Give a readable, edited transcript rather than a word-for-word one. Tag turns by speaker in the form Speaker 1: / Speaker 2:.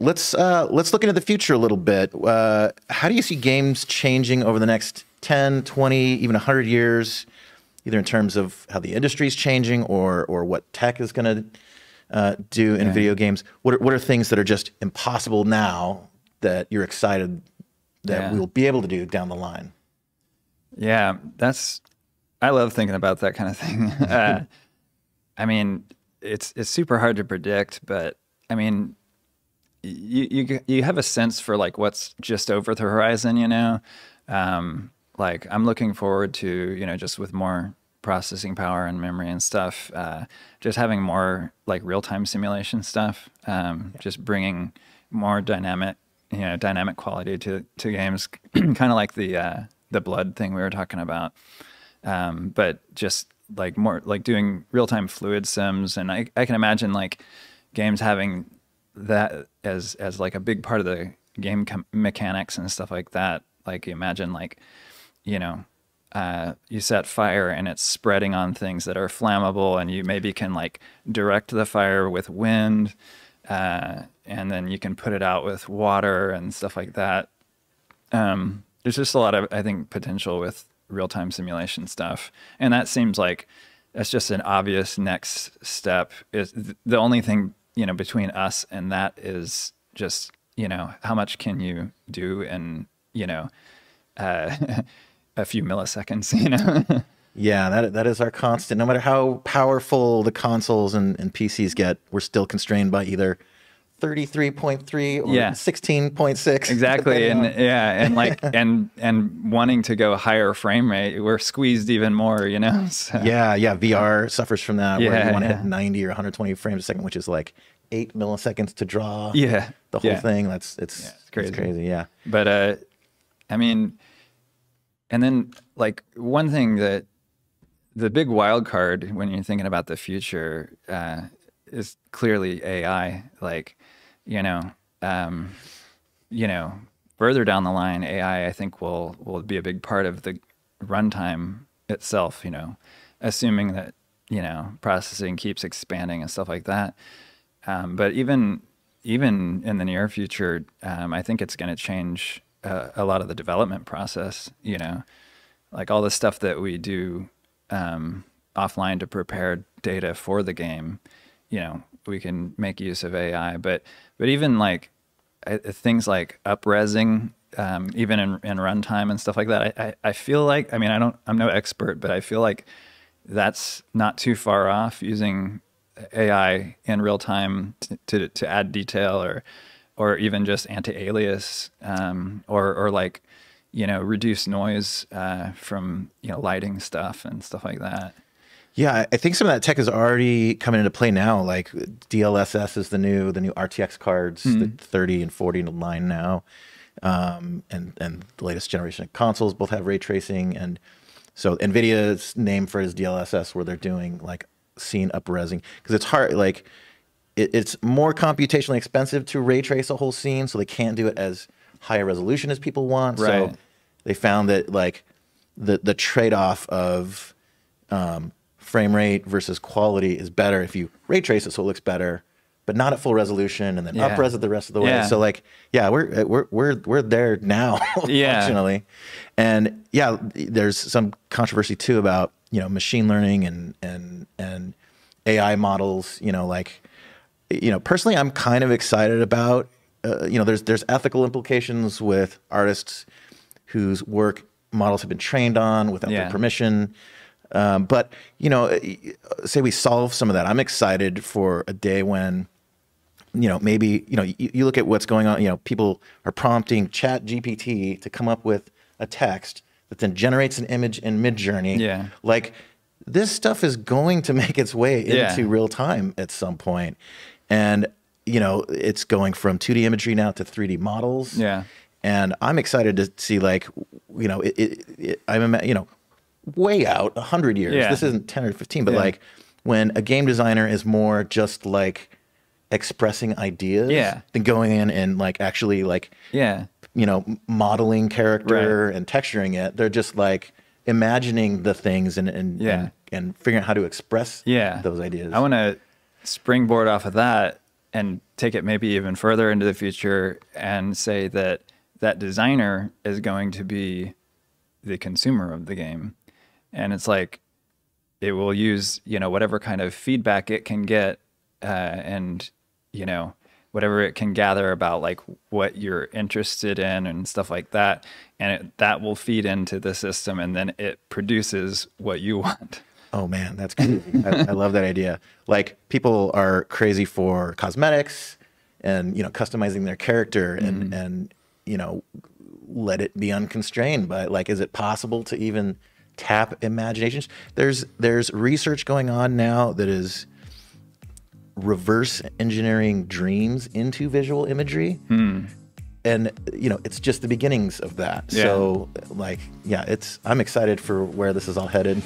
Speaker 1: let's look into the future a little bit. How do you see games changing over the next 10, 20, even 100 years, either in terms of how the industry is changing or what tech is going to do in video games? What are things that are just impossible now that you're excited that we'll be able to do down the line?
Speaker 2: Yeah, I love thinking about that kind of thing. I mean, it's super hard to predict, but I mean, you have a sense for like what's just over the horizon, you know? Like I'm looking forward to, you know, just with more processing power and memory and stuff, just having more like real-time simulation stuff, just bringing more dynamic quality to games, kind of like the blood thing we were talking about. But just like more like doing real-time fluid sims. And I can imagine like games having that as like a big part of the game mechanics and stuff like that. Like imagine like, you know, you set fire and it's spreading on things that are flammable, and you maybe can like direct the fire with wind, and then you can put it out with water and stuff like that. There's just a lot of, I think, potential with real-time simulation stuff. And that seems like that's just an obvious next step. Is the only thing, you know, between us and that is just, you know, how much can you do in, you know, a few milliseconds, you know?
Speaker 1: Yeah, that is our constant. No matter how powerful the consoles and PCs get, we're still constrained by either 33.3 or 16.6.
Speaker 2: Exactly. And like and wanting to go higher frame rate, we're squeezed even more, you know? So.
Speaker 1: Yeah, VR suffers from that, where you want to hit 90 or 120 frames a second, which is like 8 milliseconds to draw the whole thing. It's crazy. It's crazy, yeah.
Speaker 2: But I mean, and then like one thing that the big wild card when you're thinking about the future is clearly AI. Like, you know, further down the line, AI I think will be a big part of the runtime itself. You know, assuming that, you know, processing keeps expanding and stuff like that. But even in the near future, I think it's going to change a lot of the development process. You know, like all the stuff that we do offline to prepare data for the game, you know, we can make use of AI. But even like things like up-resing, even in runtime and stuff like that, I feel like, I mean, I'm no expert, but I feel like that's not too far off, using AI in real time to add detail or even just anti-alias, or like, you know, reduce noise from, you know, lighting stuff and stuff like that.
Speaker 1: Yeah, I think some of that tech is already coming into play now. Like DLSS is the new RTX cards, the 30 and 40 line now, and the latest generation of consoles both have ray tracing, and so NVIDIA's name for his DLSS, where they're doing like scene up-resing, because it's hard, like it's more computationally expensive to ray trace a whole scene, so they can't do it as high a resolution as people want.
Speaker 2: Right.
Speaker 1: So they found that like the trade-off of frame rate versus quality is better if you ray trace it so it looks better, but not at full resolution, and then up-res it the rest of the way. So like, yeah, we're there now, fortunately. And yeah, there's some controversy too about, you know, machine learning and AI models. You know, like, you know, personally, I'm kind of excited about, you know, there's ethical implications with artists whose work models have been trained on without their permission. But, you know, say we solve some of that. I'm excited for a day when, you know, maybe, you know, you look at what's going on, you know, people are prompting ChatGPT to come up with a text that then generates an image in Midjourney.
Speaker 2: Yeah.
Speaker 1: Like, this stuff is going to make its way into real time at some point. And, you know, it's going from 2D imagery now to 3D models.
Speaker 2: Yeah.
Speaker 1: And I'm excited to see, like, you know, I'm, you know, way out 100 years. This isn't 10 or 15, but like when a game designer is more just like expressing ideas than going in and like actually like, you know, modeling character and texturing it. They're just like imagining the things and figuring out how to express those ideas.
Speaker 2: I want to springboard off of that and take it maybe even further into the future and say that that designer is going to be the consumer of the game. And it's like, it will use, you know, whatever kind of feedback it can get, and, you know, whatever it can gather about like what you're interested in and stuff like that. And that will feed into the system, and then it produces what you want.
Speaker 1: Oh man, that's crazy. I love that idea. Like, people are crazy for cosmetics and, you know, customizing their character and, you know, let it be unconstrained. But like, is it possible to even tap imaginations? There's research going on now that is reverse engineering dreams into visual imagery. And, you know, it's just the beginnings of that. Yeah. So like, yeah, I'm excited for where this is all headed.